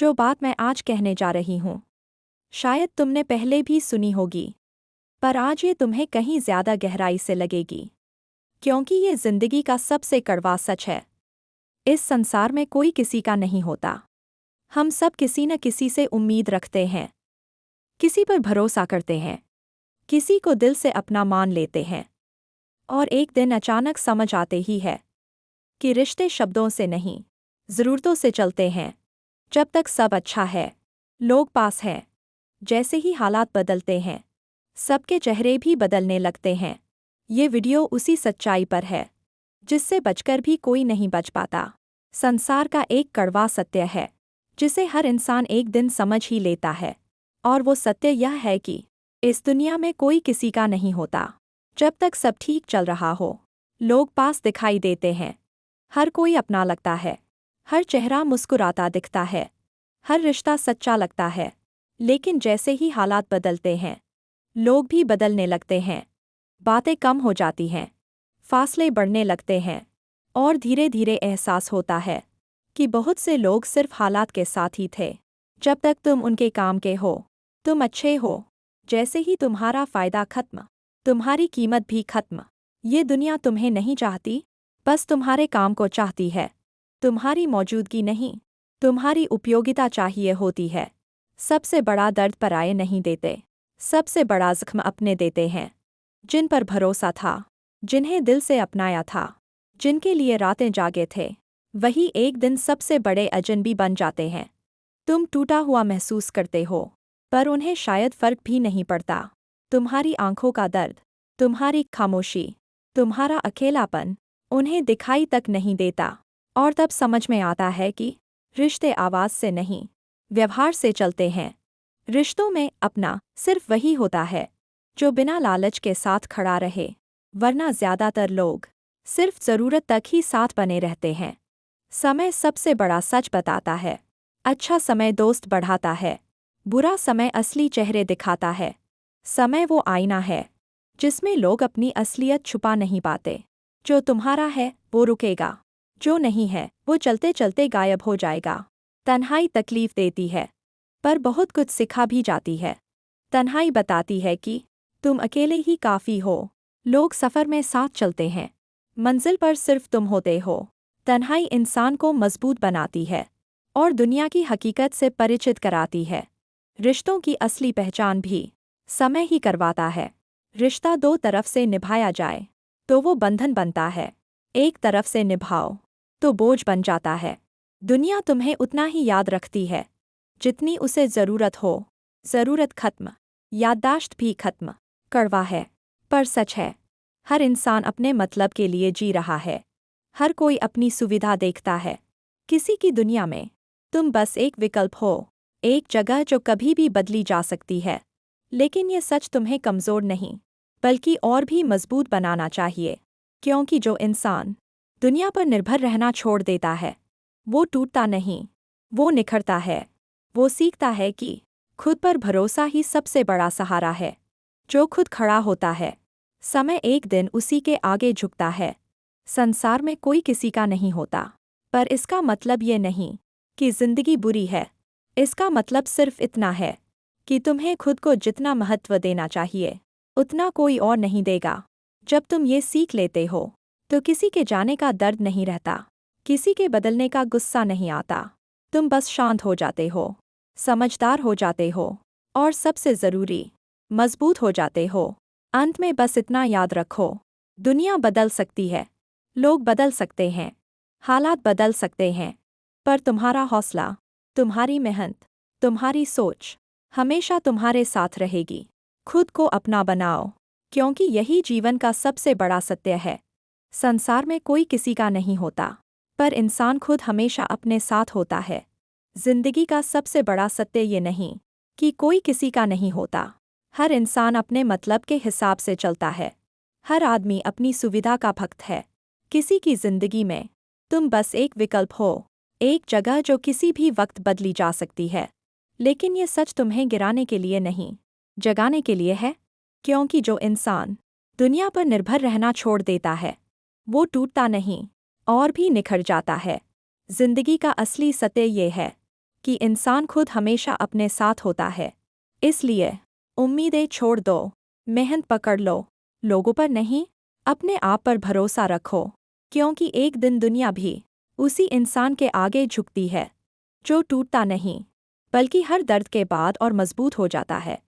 जो बात मैं आज कहने जा रही हूँ शायद तुमने पहले भी सुनी होगी, पर आज ये तुम्हें कहीं ज्यादा गहराई से लगेगी, क्योंकि ये जिंदगी का सबसे कड़वा सच है। इस संसार में कोई किसी का नहीं होता। हम सब किसी न किसी से उम्मीद रखते हैं, किसी पर भरोसा करते हैं, किसी को दिल से अपना मान लेते हैं, और एक दिन अचानक समझ आते ही है कि रिश्ते शब्दों से नहीं, ज़रूरतों से चलते हैं। जब तक सब अच्छा है, लोग पास हैं, जैसे ही हालात बदलते हैं, सबके चेहरे भी बदलने लगते हैं। ये वीडियो उसी सच्चाई पर है जिससे बचकर भी कोई नहीं बच पाता। संसार का एक कड़वा सत्य है जिसे हर इंसान एक दिन समझ ही लेता है, और वो सत्य यह है कि इस दुनिया में कोई किसी का नहीं होता। जब तक सब ठीक चल रहा हो, लोग पास दिखाई देते हैं, हर कोई अपना लगता है, हर चेहरा मुस्कुराता दिखता है, हर रिश्ता सच्चा लगता है। लेकिन जैसे ही हालात बदलते हैं, लोग भी बदलने लगते हैं। बातें कम हो जाती हैं, फासले बढ़ने लगते हैं, और धीरे धीरे एहसास होता है कि बहुत से लोग सिर्फ हालात के साथ ही थे। जब तक तुम उनके काम के हो, तुम अच्छे हो। जैसे ही तुम्हारा फ़ायदा खत्म, तुम्हारी कीमत भी खत्म। ये दुनिया तुम्हें नहीं चाहती, बस तुम्हारे काम को चाहती है। तुम्हारी मौजूदगी नहीं, तुम्हारी उपयोगिता चाहिए होती है। सबसे बड़ा दर्द पराये नहीं देते, सबसे बड़ा ज़ख्म अपने देते हैं। जिन पर भरोसा था, जिन्हें दिल से अपनाया था, जिनके लिए रातें जागे थे, वही एक दिन सबसे बड़े अजनबी बन जाते हैं। तुम टूटा हुआ महसूस करते हो, पर उन्हें शायद फर्क भी नहीं पड़ता। तुम्हारी आंखों का दर्द, तुम्हारी खामोशी, तुम्हारा अकेलापन उन्हें दिखाई तक नहीं देता। और तब समझ में आता है कि रिश्ते आवाज़ से नहीं, व्यवहार से चलते हैं। रिश्तों में अपना सिर्फ वही होता है जो बिना लालच के साथ खड़ा रहे, वरना ज्यादातर लोग सिर्फ ज़रूरत तक ही साथ बने रहते हैं। समय सबसे बड़ा सच बताता है। अच्छा समय दोस्त बढ़ाता है, बुरा समय असली चेहरे दिखाता है। समय वो आईना है जिसमें लोग अपनी असलियत छुपा नहीं पाते। जो तुम्हारा है वो रुकेगा, जो नहीं है वो चलते चलते गायब हो जाएगा। तन्हाई तकलीफ देती है, पर बहुत कुछ सिखा भी जाती है। तन्हाई बताती है कि तुम अकेले ही काफ़ी हो। लोग सफ़र में साथ चलते हैं, मंजिल पर सिर्फ तुम होते हो। तन्हाई इंसान को मजबूत बनाती है और दुनिया की हकीकत से परिचित कराती है। रिश्तों की असली पहचान भी समय ही करवाता है। रिश्ता दो तरफ से निभाया जाए तो वो बंधन बनता है, एक तरफ से निभाओ तो बोझ बन जाता है। दुनिया तुम्हें उतना ही याद रखती है जितनी उसे ज़रूरत हो। ज़रूरत खत्म, याददाश्त भी खत्म। कड़वा है, पर सच है। हर इंसान अपने मतलब के लिए जी रहा है, हर कोई अपनी सुविधा देखता है। किसी की दुनिया में तुम बस एक विकल्प हो, एक जगह जो कभी भी बदली जा सकती है। लेकिन ये सच तुम्हें कमज़ोर नहीं, बल्कि और भी मजबूत बनाना चाहिए, क्योंकि जो इंसान दुनिया पर निर्भर रहना छोड़ देता है, वो टूटता नहीं, वो निखरता है। वो सीखता है कि खुद पर भरोसा ही सबसे बड़ा सहारा है। जो खुद खड़ा होता है, समय एक दिन उसी के आगे झुकता है। संसार में कोई किसी का नहीं होता, पर इसका मतलब ये नहीं कि जिंदगी बुरी है। इसका मतलब सिर्फ इतना है कि तुम्हें खुद को जितना महत्व देना चाहिए, उतना कोई और नहीं देगा। जब तुम ये सीख लेते हो, तो किसी के जाने का दर्द नहीं रहता, किसी के बदलने का गुस्सा नहीं आता। तुम बस शांत हो जाते हो, समझदार हो जाते हो, और सबसे ज़रूरी, मजबूत हो जाते हो। अंत में बस इतना याद रखो, दुनिया बदल सकती है, लोग बदल सकते हैं, हालात बदल सकते हैं, पर तुम्हारा हौसला, तुम्हारी मेहनत, तुम्हारी सोच हमेशा तुम्हारे साथ रहेगी। खुद को अपना बनाओ, क्योंकि यही जीवन का सबसे बड़ा सत्य है। संसार में कोई किसी का नहीं होता, पर इंसान खुद हमेशा अपने साथ होता है। जिंदगी का सबसे बड़ा सत्य ये नहीं कि कोई किसी का नहीं होता। हर इंसान अपने मतलब के हिसाब से चलता है। हर आदमी अपनी सुविधा का भक्त है। किसी की जिंदगी में तुम बस एक विकल्प हो, एक जगह जो किसी भी वक्त बदली जा सकती है। लेकिन ये सच तुम्हें गिराने के लिए नहीं, जगाने के लिए है, क्योंकि जो इंसान दुनिया पर निर्भर रहना छोड़ देता है, वो टूटता नहीं और भी निखर जाता है। जिंदगी का असली सत्य ये है, कि इंसान खुद हमेशा अपने साथ होता है। इसलिए उम्मीदें छोड़ दो, मेहनत पकड़ लो, लोगों पर नहीं, अपने आप पर भरोसा रखो, क्योंकि एक दिन दुनिया भी उसी इंसान के आगे झुकती है जो टूटता नहीं, बल्कि हर दर्द के बाद और मजबूत हो जाता है।